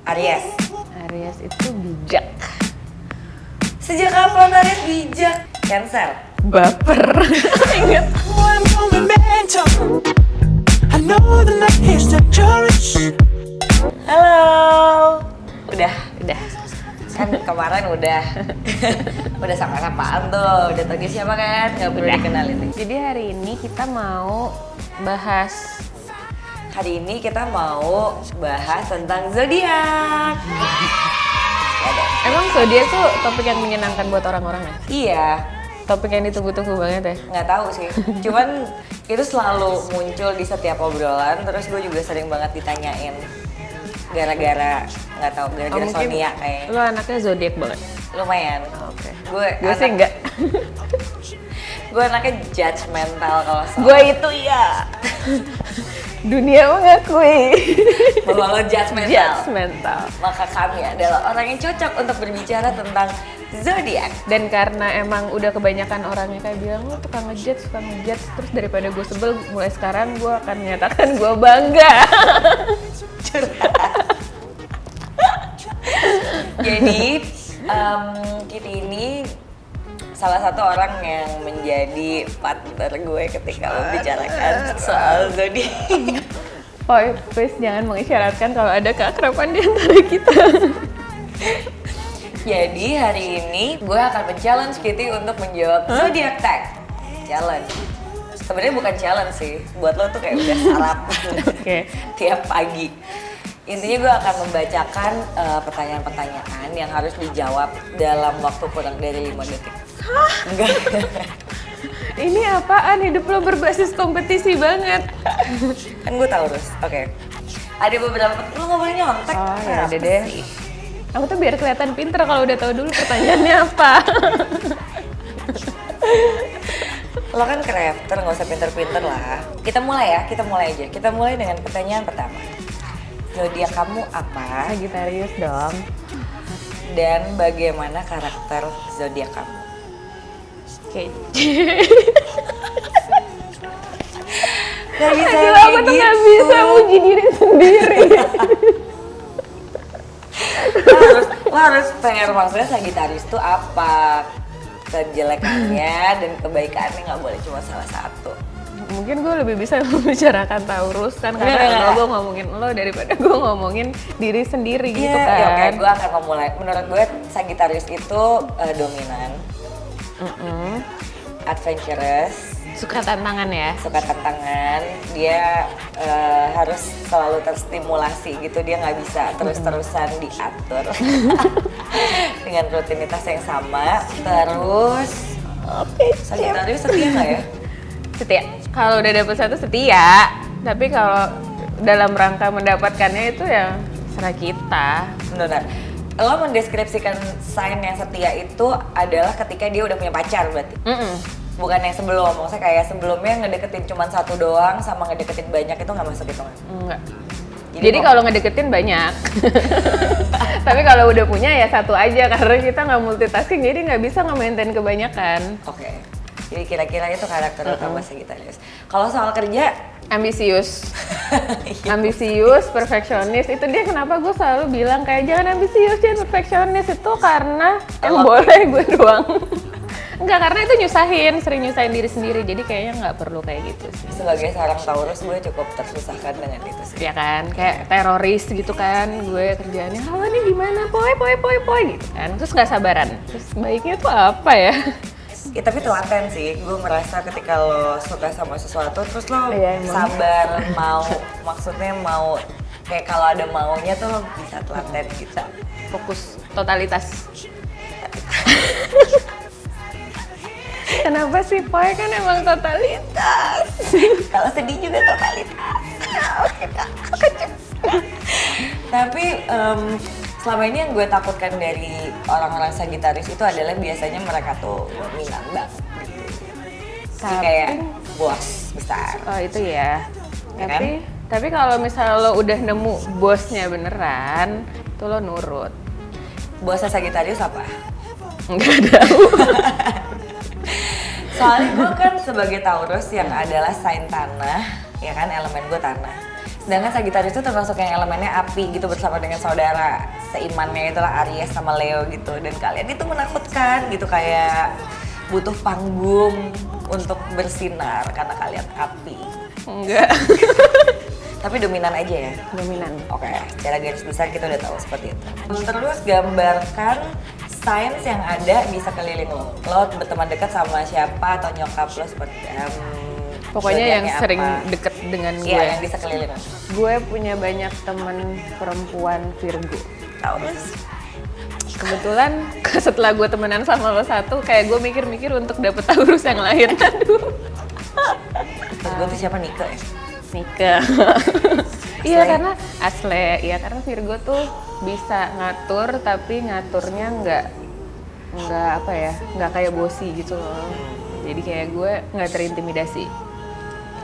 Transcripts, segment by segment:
Aries. Aries itu bijak. Sejak kapan Aries bijak? Cancer. Baper. Ingat. Halo. Udah. Udah. Kan kemarin udah sapa-sapaan tuh, udah tau siapa kan, nggak perlu dikenalin nih. Jadi hari ini kita mau bahas tentang zodiak. emang zodiak tuh topik yang menyenangkan buat orang-orang ya? Iya, Topik yang ditunggu-tunggu banget ya? nggak tahu sih. Cuman itu selalu muncul di setiap obrolan, terus gue juga sering banget ditanyain. Gara-gara Mungkin zodiak kayak. lo anaknya zodiak banget? Lumayan. Oke. Gue Sih enggak. Gue anaknya judgmental kalau soal. Gue itu ya. Dunia mengakui bahwa lo judgmental. Maka kami adalah orang yang cocok untuk berbicara tentang zodiak. Dan karena emang udah kebanyakan orangnya kayak bilang lo suka ngejudge, terus daripada gue sebel, mulai sekarang gue akan menyatakan gue bangga. Jadi kita ini salah satu orang yang menjadi partner gue ketika membicarakan soal zodiak. Please jangan mengisyaratkan kalau ada keakraban di antara kita. Jadi hari ini gue akan men-challenge Kitty untuk menjawab zodiak tag. Challenge. Sebenarnya bukan challenge sih, buat lo tuh kayak udah sarapan tiap pagi. Intinya gue akan membacakan pertanyaan-pertanyaan yang harus dijawab dalam waktu kurang dari 5 detik. Hah? Enggak. Ini apaan? Hidup lo berbasis kompetisi banget. Kan gue Taurus, oke. Ada beberapa, lo nggak boleh nyontek. Oh ya udah deh. Aku tuh biar kelihatan pinter kalau udah tahu dulu pertanyaannya apa. Lo kan crafter, nggak usah pinter-pinter lah. Kita mulai aja. Kita mulai dengan pertanyaan pertama. Zodiak kamu apa? Sagittarius dong. Dan bagaimana karakter zodiak kamu? Oke. Gak bisa Aduh, kayak aku tuh gitu. gak bisa muji diri sendiri. lo harus fair, maksudnya Sagittarius tuh apa? Kejelekannya dan kebaikannya nggak boleh cuma salah satu. Mungkin gue lebih bisa membicarakan Taurus kan karena gue ngomongin lo daripada gue ngomongin diri sendiri gitu kan. Ya, oke, gue akan memulai. Menurut gue Sagittarius itu dominan, adventurous, Suka tantangan ya. suka tantangan. Dia harus selalu terstimulasi gitu. Dia nggak bisa terus-terusan diatur dengan rutinitas yang sama. Terus, Sagittarius setia nggak ya? Setia. Kalau udah dapet satu setia, tapi kalau dalam rangka mendapatkannya itu ya serah kita. Benar. Lo mendeskripsikan sign yang setia itu adalah ketika dia udah punya pacar berarti? Bukan yang sebelum, maksudnya kayak sebelumnya ngedeketin cuma satu doang sama ngedeketin banyak itu nggak masuk hitungan? Enggak. Jadi kalau ngedeketin banyak. Tapi kalau udah punya ya satu aja karena kita nggak multitasking jadi nggak bisa nge-maintain kebanyakan. Oke. Jadi kira-kira itu karakter utama Sagittarius. Kalau soal kerja, Ambisius, perfeksionis. Itu dia kenapa gue selalu bilang kayak jangan ambisius, jangan perfeksionis itu karena yang boleh gue doang. Enggak, karena itu sering nyusahin diri sendiri. Jadi kayaknya nggak perlu kayak gitu sih. sebagai seorang Taurus gue cukup tersusahkan dengan itu sih. Ya kan, kayak teroris gitu kan. Gue kerjaannya, halo ini gimana, poy gitu kan. Terus nggak sabaran. Terus baiknya tuh apa ya? Ya, tapi telaten sih, gue merasa ketika lo suka sama sesuatu terus lo Iya, sabar, maksudnya mau kayak kalau ada maunya tuh lo bisa telaten gitu. Fokus, totalitas. Kenapa sih Poy kan emang totalitas? Kalau sedih juga totalitas. Oke kak. Tapi selama ini yang gue takutkan dari orang-orang Sagittarius itu adalah biasanya mereka tuh dominan banget gitu. Kayak bos besar. Oh itu ya. Ya kan? Tapi kalau misalnya lo udah nemu bosnya beneran, tuh lo nurut. Bosnya Sagittarius apa? Enggak tahu. Soalnya gue kan sebagai Taurus yang adalah sign tanah, ya kan, elemen gue tanah. Sedangkan Sagittarius itu termasuk yang elemennya api gitu bersama dengan saudara seimannya itulah Aries sama Leo gitu. Dan kalian itu menakutkan gitu, kayak butuh panggung untuk bersinar karena kalian api. Enggak. Tapi dominan aja ya? Dominan. Oke, secara garis besar kita udah tahu seperti itu. Terus gambarkan signs yang ada di sekeliling lo. Lo berteman dekat sama siapa atau nyokap lo seperti pokoknya yang zodiaknya sering apa? deket dengan gue. Iya, yang di sekeliling lo. Gue punya banyak teman perempuan Virgo. Taurus. Kebetulan setelah gue temenan sama lo satu, kayak gue mikir-mikir untuk dapet Taurus yang lain. Aduh. Terus gue tuh siapa, Nike ya? Nike. Iya karena asli, ya karena Virgo tuh bisa ngatur tapi ngaturnya nggak apa ya, nggak kayak bosi gitu loh. Jadi kayak gue nggak terintimidasi.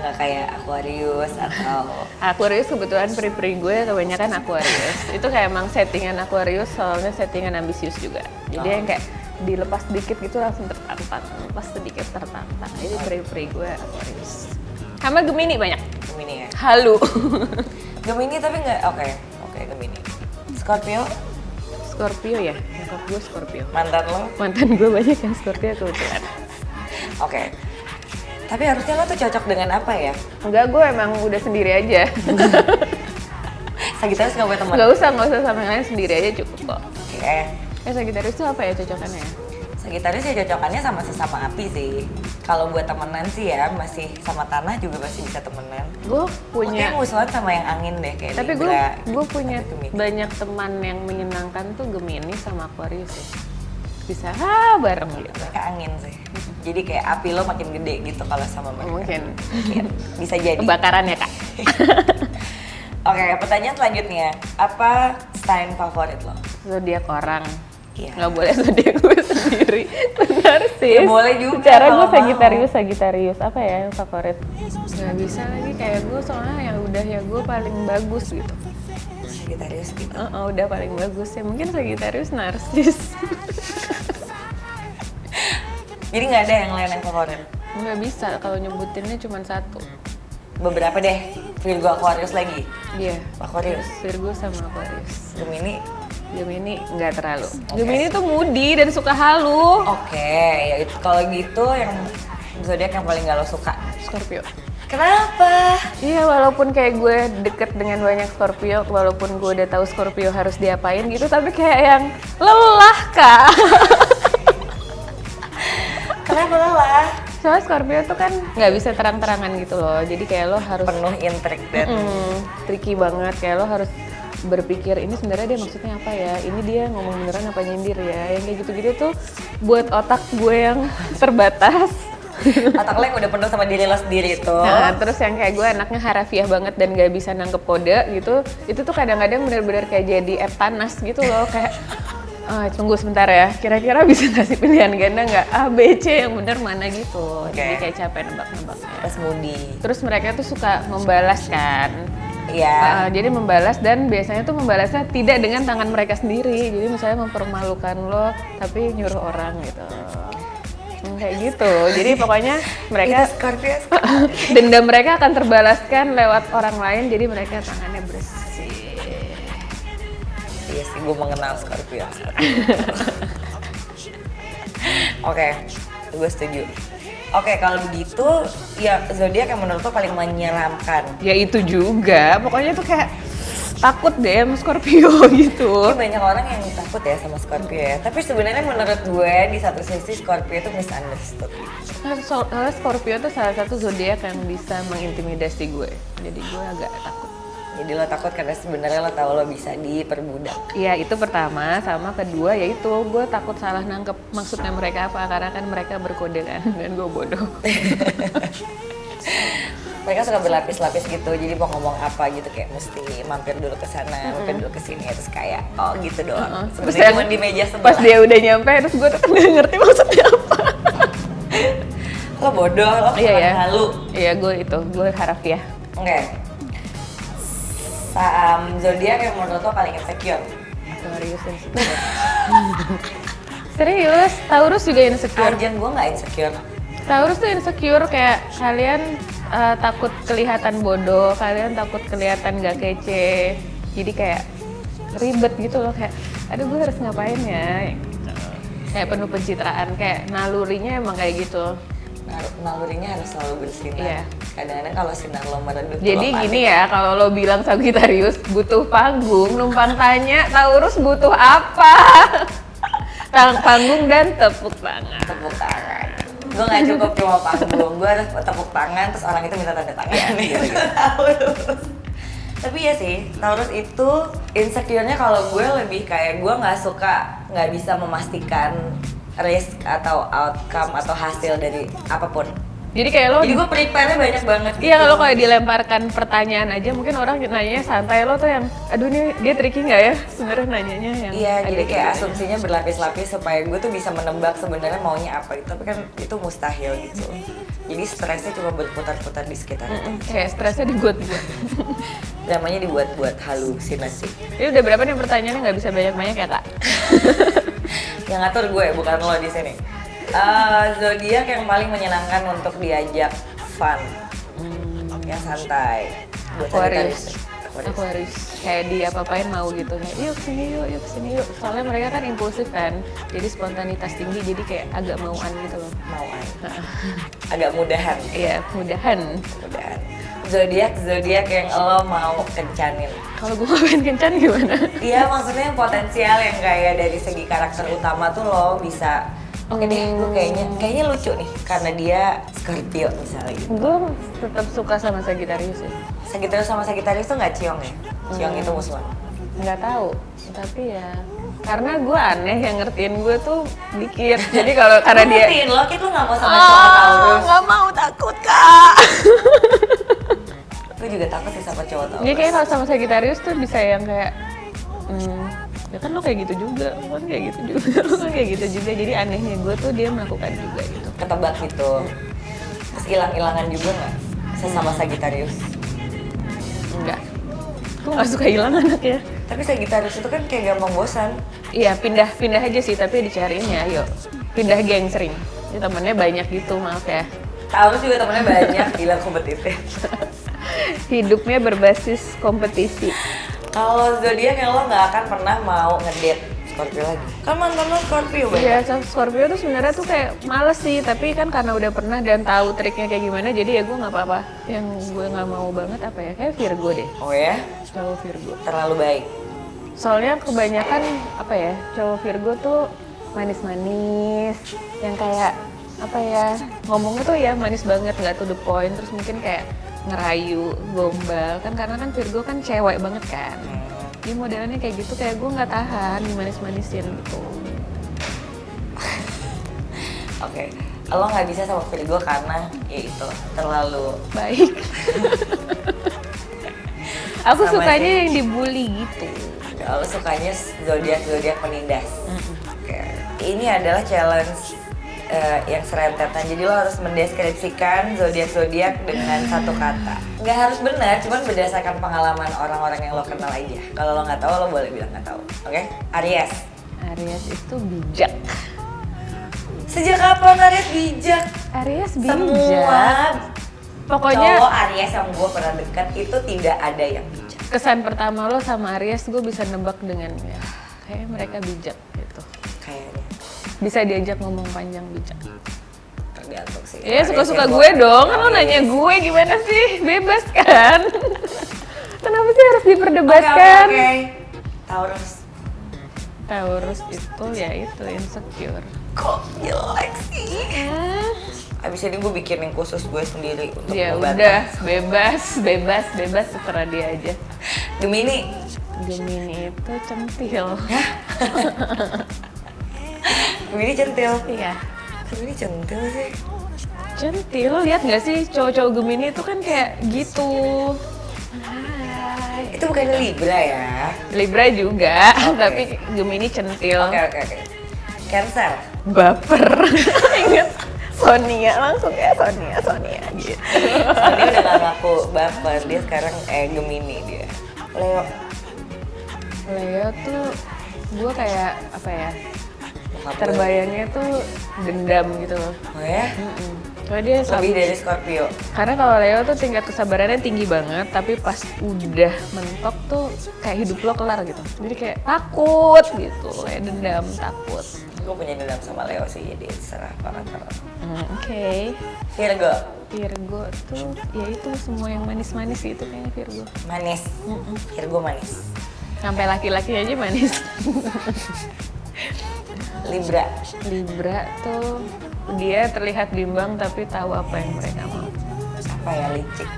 Nggak kayak Aquarius atau Aquarius kebetulan peri-peri gue kebanyakan Aquarius. Itu kayak emang settingan Aquarius, soalnya settingan ambisius juga. Jadi yang kayak dilepas sedikit gitu langsung tertantang, lepas sedikit tertantang. Jadi peri-peri gue Aquarius. Sama Gemini banyak. Gemini ya? Halu. Gemini tapi nggak, oke Gemini. Scorpio? Scorpio ya, nyokap gue Scorpio. Mantan lo? Mantan gue banyak yang Scorpio kebetulan. Oke. Tapi harusnya lo tuh cocok dengan apa ya? Enggak, gue emang udah sendiri aja. Sagittarius nggak punya teman? Nggak usah sama yang lain, sendiri aja cukup kok. Oke. Sagittarius tuh apa ya cocokannya? Sagittarius ya cocokannya sama sesama api sih. Kalau buat temenan sih ya masih sama tanah juga masih bisa temenan. Gue punya. Oke, ngusulan sama yang angin deh kayak Tapi Libra. gue punya atau Gemini. banyak teman yang menyenangkan tuh Gemini sama Aquarius ya. Bisa bareng gitu. Mereka angin sih. Jadi kayak api lo makin gede gitu kalau sama mereka. Mungkin. Mungkin. Bisa jadi. Kebakaran ya kak. Oke, pertanyaan selanjutnya. Apa sign favorit lo? Zodiak orang. Iya. Nggak boleh zodiak gue sendiri. Benar sih. Ya boleh juga Secara kalau gue mau. Sagittarius. Apa ya yang favorit? Nggak bisa lagi kayak gue soalnya yang udah ya gue paling bagus gitu. Sagittarius gitu. Udah paling bagus ya. Mungkin Sagittarius narsis. Jadi nggak ada yang lain yang favorit? Nggak bisa kalau nyebutinnya cuma satu. Beberapa deh. Virgo, Aquarius lagi. Iya. Aquarius. Virgo sama Aquarius. Gemini. Gemini nggak terlalu. Gemini tuh moody dan suka halu. Oke, ya itu kalau gitu yang zodiak yang paling gak lo suka. Scorpio. Kenapa? Iya, walaupun kayak gue deket dengan banyak Scorpio, walaupun gue udah tahu Scorpio harus diapain gitu, tapi kayak yang lelah kak. Kenapa lelah? Soalnya Scorpio tuh kan nggak bisa terang-terangan gitu loh, jadi kayak lo harus Penuh intrik dan tricky banget, kayak lo harus berpikir ini sebenarnya dia maksudnya apa ya, ini dia ngomong beneran apa nyindir ya, yang kayak gitu-gitu tuh buat otak gue yang terbatas. otak lo yang udah penuh sama diri lo sendiri tuh. Nah, terus yang kayak gue anaknya harafiah banget dan gak bisa nangkep kode gitu, itu tuh kadang-kadang bener-bener kayak jadi air panas gitu loh, kayak tunggu sebentar ya, kira-kira bisa kasih pilihan ganda nggak A, B, C yang bener mana gitu. Jadi kayak capek nebak-nebaknya. Terus moody. Terus mereka tuh suka membalas kan. Iya. Jadi membalas dan biasanya tuh membalasnya tidak dengan tangan mereka sendiri. Jadi misalnya mempermalukan lo tapi nyuruh orang gitu. Kayak gitu. Jadi pokoknya mereka Itu Scorpio. dendam mereka akan terbalaskan lewat orang lain. Jadi mereka tangannya bersih. Iya sih, gue mengenal Scorpio. Oke, gue setuju. Oke, kalau begitu, ya zodiak yang menurut lo paling menyeramkan. Ya itu juga, pokoknya tuh kayak takut deh sama Scorpio gitu. Tapi banyak orang yang takut ya sama Scorpio ya. Tapi sebenarnya menurut gue di satu sisi Scorpio itu misunderstood. Soalnya Scorpio tuh salah satu zodiak yang bisa mengintimidasi gue. Jadi gue agak takut. Jadi lo takut karena sebenarnya lo tahu lo bisa diperbudak. Iya itu pertama, sama kedua yaitu gue takut salah nangkep maksudnya mereka apa, karena kan mereka berkode kan dan gue bodoh. Mereka suka berlapis-lapis gitu, jadi mau ngomong apa gitu kayak mesti mampir dulu ke sana, mampir dulu ke sini, terus kayak oh gitu doang. Terus Sebenarnya cuma di meja sebelah. pas dia udah nyampe terus gue tetap nggak ngerti maksudnya apa. Lo bodoh, lo kurang halu. Iya gue harafiah. Oke. Zodiak yang menurut lo paling insecure? Aquarius insecure. Serius, Taurus juga insecure. Arjan gue nggak insecure. Taurus tuh insecure kayak kalian takut kelihatan bodoh, kalian takut kelihatan gak kece. Jadi kayak ribet gitu loh, kayak aduh gue harus ngapain ya, kayak penuh pencitraan, kayak nalurinya emang kayak gitu. Nalurinya harus selalu bersinar. Iya. Kadang-kadang kalau sinar lo meredup, Jadi gini ya, kalau lo bilang Sagittarius butuh panggung, numpang tanya Taurus butuh apa? Panggung dan tepuk tangan. Tepuk tangan. Gue nggak cukup cuma panggung, gue harus tepuk tangan terus orang itu minta tanda tangan. Gitu. Tapi ya sih, Taurus itu insecure-nya kalau gue lebih kayak gue nggak bisa memastikan risk atau outcome atau hasil dari apapun. Jadi kayak lo, Jadi gue prepare-nya banyak banget. iya kalau kayak dilemparkan pertanyaan aja, mungkin orang nanyanya santai, lo tuh yang, aduh ini dia tricky nggak ya sebenarnya nanyanya yang. Iya, jadi kayak gitu. asumsinya berlapis-lapis supaya gue tuh bisa menebak sebenarnya maunya apa gitu. Tapi kan itu mustahil gitu. Jadi stresnya cuma berputar-putar di sekitarnya. Kayak stresnya dibuat-buat. Namanya dibuat-buat halusinasi. Ini udah berapa nih pertanyaannya, nggak bisa banyak-banyak ya kak? Yang ngatur gue, bukan lo di sini. Zodiak yang paling menyenangkan untuk diajak fun, yang santai. Aquarius. Kayak diapa-apain mau gitu, kayak yuk kesini yuk. Soalnya mereka kan impulsif kan, jadi spontanitas tinggi, jadi kayak agak mauan gitu loh. Mauan. Agak mudahan. Iya, mudahan. Zodiak yang lo mau kencanin. Kalau gue ngapain kencan gimana? Iya, maksudnya yang potensial yang kayak dari segi karakter utama tuh lo bisa. Oke deh, gue kayaknya lucu nih karena dia Scorpio misalnya gitu. Gue tetap suka sama Sagittarius ya. Sagittarius sama Sagittarius tuh nggak ciong ya? Ciong itu musuhan. Nggak tahu, tapi ya karena gue aneh, yang ngertiin gue tuh dikit. Jadi kalau karena dia ngertiin lo, kita nggak mau sama cowok Taurus. nggak mau, takut kak. Gue juga takut sih sama cowok Taurus. Jadi kayak kalau sama Sagittarius tuh bisa yang kayak ya kan lo kayak gitu juga, lo kan kayak gitu juga, lo kan kayak gitu juga. Jadi anehnya gue tuh dia melakukan juga gitu. Ketebak gitu. Terus hilang-hilangan juga nggak? Sesama Sagittarius. Enggak, gue nggak suka hilang anaknya. Tapi Sagittarius itu kan kayak gampang bosan. Iya, pindah aja sih, tapi dicariin ya, yuk. Pindah geng sering. Ini temennya banyak gitu, maaf ya. Taurus juga temennya banyak, gila kompetitif. Hidupnya berbasis kompetisi. Kalau zodiak yang lo nggak akan pernah mau ngedate Scorpio lagi. Kan mantan lo Scorpio banget. Iya, Scorpio tuh sebenarnya tuh kayak males sih, tapi kan karena udah pernah dan tahu triknya kayak gimana, jadi ya gue nggak apa-apa. Yang gue nggak mau banget apa ya, kayak Virgo deh. Oh ya? Cowok Virgo. Terlalu baik. Soalnya kebanyakan apa ya, cowok Virgo tuh manis-manis, yang kayak apa ya, ngomongnya tuh ya manis banget, nggak to the point, terus mungkin kayak ngerayu, gombal kan, karena kan Virgo kan cewek banget kan. Jadi modelnya kayak gitu, kayak gue nggak tahan dimanis-manisin gitu. Oke, lo nggak bisa sama Virgo karena ya itu terlalu Baik. Aku Sama sukanya sih. yang dibully gitu. Lo sukanya zodiak penindas. Oke, ini adalah challenge yang serentetan. Jadi lo harus mendeskripsikan zodiak dengan satu kata. Nggak harus benar, cuman berdasarkan pengalaman orang-orang yang lo kenal aja. Kalau lo nggak tahu, lo boleh bilang nggak tahu. Oke? Aries. Aries itu bijak. Sejak kapan Aries bijak? Aries bijak. Semua Pokoknya cowok Aries yang gue pernah dekat itu tidak ada yang bijak. kesan pertama lo sama Aries gue bisa nebak dengan ya, kayak mereka bijak gitu. Kayaknya Bisa diajak ngomong panjang bijak. tergantung sih. Ya Aries suka-suka yang gue dong, kan lo Aries. nanya gue gimana sih? Bebas kan? Kenapa sih harus Oke, diperdebatkan? oke. Taurus. Taurus itu ya itu insecure. Kok jelek sih? Abis ini gue bikinin khusus gue sendiri untuk Ya membantah. udah, bebas terserah dia aja. Gemini. Gemini itu centil. Gemini centil. Iya. Gemini centil sih. Centil, lihat nggak sih cowok-cowok Gemini itu kan kayak gitu. Hai. Itu bukan Libra ya? Libra juga, Oke. tapi Gemini centil. Oke. Cancer. Baper. Ingat Sonia, langsung ya Sonia gitu. Dia udah gak ngaku baper, dia sekarang Gemini dia. Leo. Leo tuh gue kayak apa ya, Bokap gue. terbayangnya tuh dendam gitu loh. Oh ya? Soalnya dia Lebih dari Scorpio. Karena kalau Leo tuh tingkat kesabarannya tinggi banget, tapi pas udah mentok tuh kayak hidup lo kelar gitu. Jadi kayak takut gitu, kayak dendam, takut. Gue punya dendam sama Leo sih, jadi serah banget. Oke. Virgo. Virgo tuh, ya itu semua yang manis-manis gitu kayaknya Virgo. Manis. Virgo manis. Sampai laki-laki aja manis. Libra. Libra tuh dia terlihat bimbang tapi tahu apa yang mereka mau. Apa ya, licik.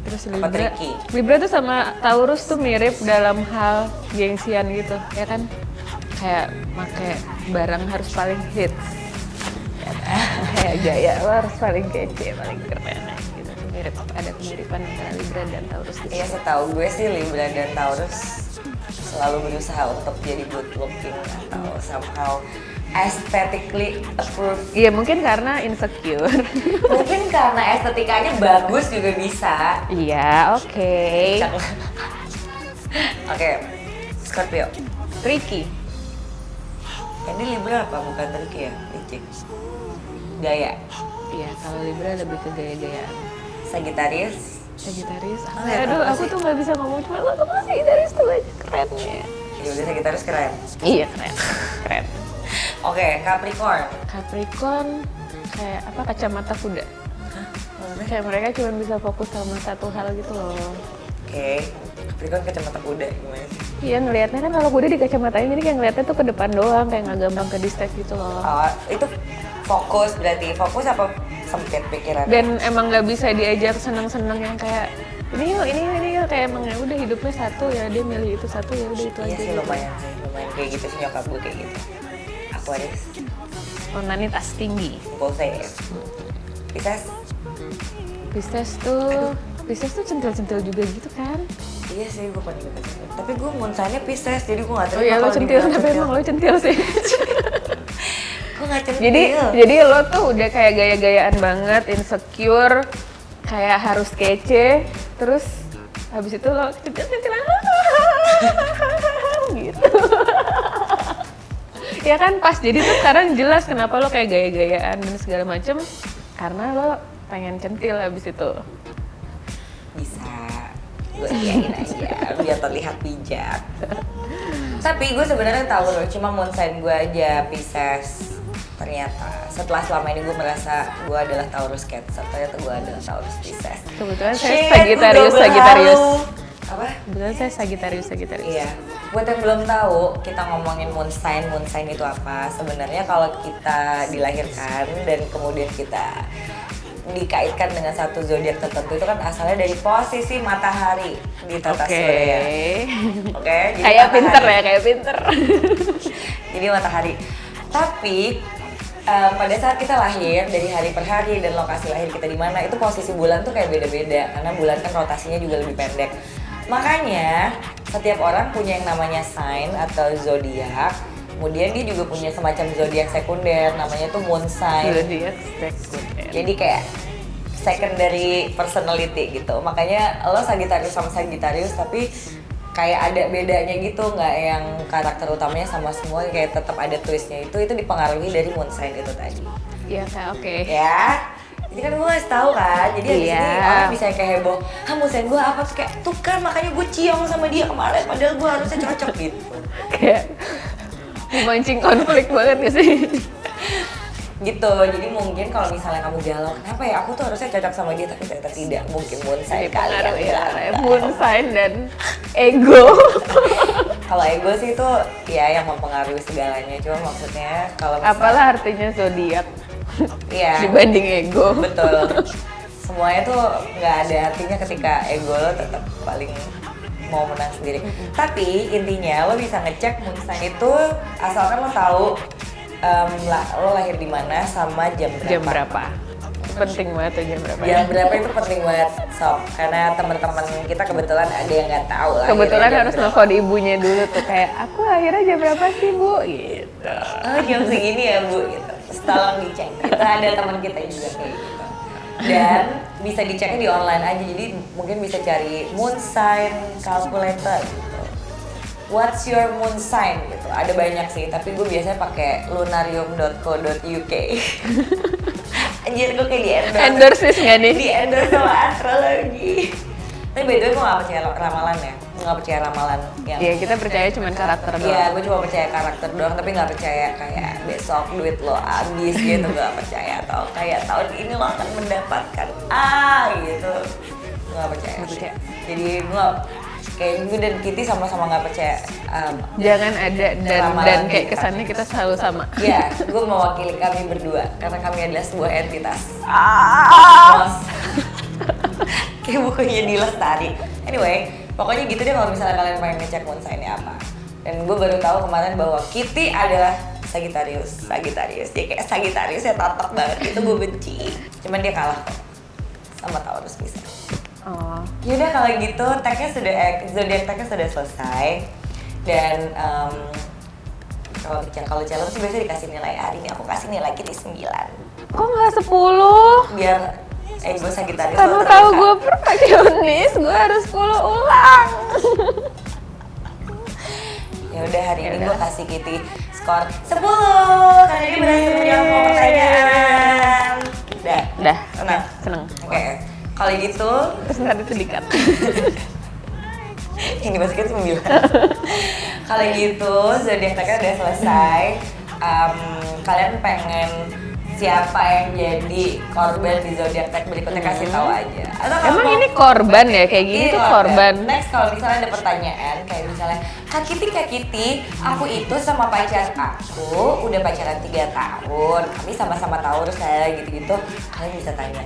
Terus Apa tricky? Libra tuh sama Taurus tuh mirip dalam hal gengsian gitu, ya kan? Kayak pakai barang harus paling hits. Kayak gaya lo harus paling kece, paling keren gitu. Mirip, ada kemiripan antara Libra dan Taurus gitu. Iya, setahu gue sih Libra dan Taurus selalu berusaha untuk jadi good looking atau somehow aesthetically approved. Iya, mungkin karena insecure. Mungkin karena estetikanya bagus juga bisa. Iya, oke. Oke, Scorpio. Tricky. Ini Libra apa? Bukan tricky ya? Licik. Gaya. Iya, kalau Libra lebih ke gaya-gayaan. Sagittarius. Sagittarius. lihat Aduh, apa aku sih? tuh nggak bisa ngomong cuma lo tuh Sagittarius tuh banyak kerennya. Ya udah, Sagittarius keren. Iya, keren. Keren. Oke, Capricorn. Capricorn kayak apa, kacamata kuda. Kayak mereka cuma bisa fokus sama satu hal gitu loh. Oke, Capricorn kacamata kuda gimana sih? Iya, ngelihatnya kan kalau kuda di kacamatain jadi kayak ngelihatnya tuh ke depan doang, kayak nggak gampang ke distract gitu loh. Oh, itu fokus berarti. Fokus apa sempit pikiran? Dan emang nggak bisa diajak seneng-seneng yang kayak ini yuk, kayak emang ya udah hidupnya satu ya, dia milih itu satu ya udah itu Iya aja. sih, gitu. lumayan kayak gitu sih, nyokap gue kayak gitu. Aquarius, Onanitas tinggi. impulsif. Pisces tuh centil-centil juga gitu kan. Iya sih, gue paling gitu. Tapi gue munsannya Pisces, jadi gue gak terima Oh iya, lo kalau centil, dibilang tapi emang lo centil sih. Gue gak centil. jadi lo tuh udah kayak gaya-gayaan banget, insecure, kayak harus kece, terus habis itu lo centil-centilan gitu. Ya kan pas, jadi tuh sekarang jelas kenapa lo kayak gaya-gayaan dan segala macem, karena lo pengen centil habis itu. Bisa, gue iyain aja biar terlihat bijak. Tapi gue sebenarnya tahu loh, cuma moon sign gue aja Pisces. Ternyata setelah selama ini gue merasa gue adalah Taurus Cancer, ternyata gue adalah Taurus Pisces. Kebetulan saya Shit, Sagittarius. gue berhalu. Apa? Kebetulan saya Sagittarius. Iya. Buat yang belum tahu, kita ngomongin moon sign itu apa? Sebenarnya kalau kita dilahirkan dan kemudian kita dikaitkan dengan satu zodiak tertentu, itu kan asalnya dari posisi matahari di tata surya. Oke, jadi Kayak matahari. pinter ya, kayak pinter. Jadi matahari. Tapi pada saat kita lahir dari hari per hari dan lokasi lahir kita di mana, itu posisi bulan tuh kayak beda-beda karena bulan kan rotasinya juga lebih pendek. Makanya setiap orang punya yang namanya sign atau zodiak. Kemudian dia juga punya semacam zodiak sekunder, namanya tuh moon sign. Zodiak sekunder. Jadi kayak secondary personality gitu. Makanya lo Sagittarius sama Sagittarius tapi kayak ada bedanya gitu, nggak yang karakter utamanya sama semua, kayak tetap ada twistnya. Itu dipengaruhi dari moon sign itu tadi. Iya, kayak oke. Ya, ini kan gue ngasih tahu kan, jadi abis Iya. ini orang bisa kayak heboh, moon sign gue apa, terus kayak tuh kan makanya gue ciong sama dia kemarin, padahal gue harusnya cocok gitu. Kayak memancing konflik banget gak sih? Gitu, jadi mungkin kalau misalnya kamu galau, kenapa ya aku tuh harusnya cocok sama dia, tapi ternyata tidak, mungkin moon sign kali Pengaruh ya. moon sign dan ego. Kalau ego sih itu ya yang mempengaruhi segalanya, cuma maksudnya kalau misalnya Apalah artinya zodiak iya, dibanding ego. betul. Semuanya tuh nggak ada artinya ketika ego lo tetap paling mau menang sendiri. Tapi intinya lo bisa ngecek moon sign itu asalkan lo tahu lo lahir di mana sama jam berapa. Jam berapa? Penting banget tuh jam berapa. Jam berapa itu penting banget, Sob. Karena teman-teman kita kebetulan ada yang nggak tahu lah. Kebetulan harus nelfon ibunya dulu tuh kayak, aku lahirnya jam berapa sih bu? Gitu. Oh, jam segini ya bu, gitu. Terus tolong dicek. Kita ada teman kita juga kayak gitu. Dan bisa diceknya di online aja, jadi mungkin bisa cari moon sign calculator gitu. what's your moon sign gitu. Ada banyak sih, tapi gue biasanya pakai lunarium.co.uk. Anjir, gue kayak di endorse nggak nih? Di endorse sama astrologi. Tapi by the way gue gak percaya ramalan ya. Gue gak percaya ramalan yang... Iya, kita percaya cuma karakter doang. Iya, gue cuma percaya karakter doang, tapi gak percaya kayak besok duit lo habis gitu, gak percaya. Atau kayak tahun ini lo akan mendapatkan gitu. Gue gak percaya. Jadi gue kayak gue dan Kitty sama-sama gak percaya. Jangan ada dan kayak kesannya kita selalu sama. Iya, gue mewakili kami berdua karena kami adalah sebuah entitas. Kayak bukunya di Lestari. Anyway, pokoknya gitu deh kalau misalnya kalian pengen ngecek moon sign-nya apa. Dan gue baru tahu kemarin bahwa Kitty adalah Sagittarius. Dia kayak Sagittarius ya, tatak banget gitu, gue benci. Cuman dia kalah kok sama Taurus bisa. Oh. Yaudah kalau gitu zodiak tagnya sudah selesai. Dan kalau challenge sih biasanya dikasih nilai. Hari ini aku kasih nilai Kitty 9. Kok nggak 10? Biar gue Sagittarius. Kamu tahu gue perfeksionis, gue harus 10 ulang. Ya udah hari ini gue kasih Kitty skor 10 karena dia berhasil menjawab semua pertanyaan. Dah. Senang. Oke. Kalau gitu terus nanti itu dikat. Ini pasti kan 9. Kalau gitu zodiak tagnya udah selesai. Kalian pengen siapa yang jadi korban di zodiak tag berikutnya kasih tahu aja. Atau Emang ini korban ya? Kayak gini tuh korban. Next kalau misalnya ada pertanyaan kayak misalnya Kak Kitty, aku itu sama pacar aku udah pacaran 3 tahun. Kami sama-sama Taurus kayak gitu-gitu. Kalian bisa tanya.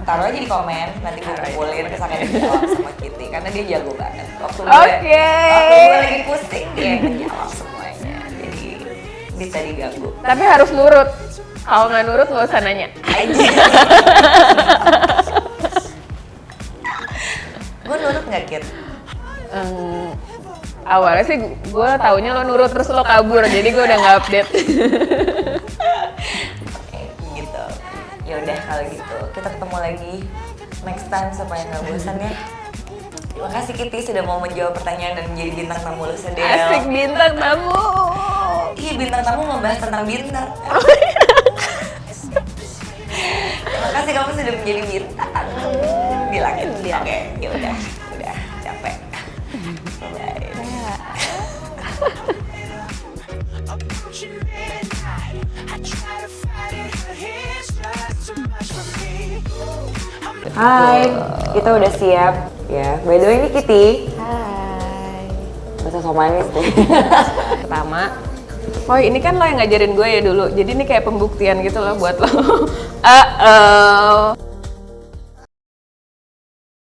Taruh aja di komen, nanti gue kumpulin terus akan dijawab sama Kitty karena dia jago banget. Waktu gue lagi pusing dia menjawab semuanya. Jadi bisa diganggu. Tapi harus nurut. Kalau nggak nurut nggak usah nanya. Gue nurut nggak Kit? Awalnya sih gue taunya lo nurut terus lo kabur, jadi gue udah nggak update. Gitu. Ya udah kalau gitu kita ketemu lagi next time supaya nggak bosan ya. Terima kasih Kitty sudah mau menjawab pertanyaan dan menjadi bintang tamu Lusadel. Asik bintang tamu. Iya bintang tamu membahas tentang bintang. Terima kasih kamu sudah menjadi bintang di langit. Oke, ya udah capek. Bye. Hai, kita udah siap ya. By the way ini Kitty. Hai. Masa so manis deh. Pertama, ini kan lo yang ngajarin gue ya dulu. Jadi ini kayak pembuktian gitu loh buat lo.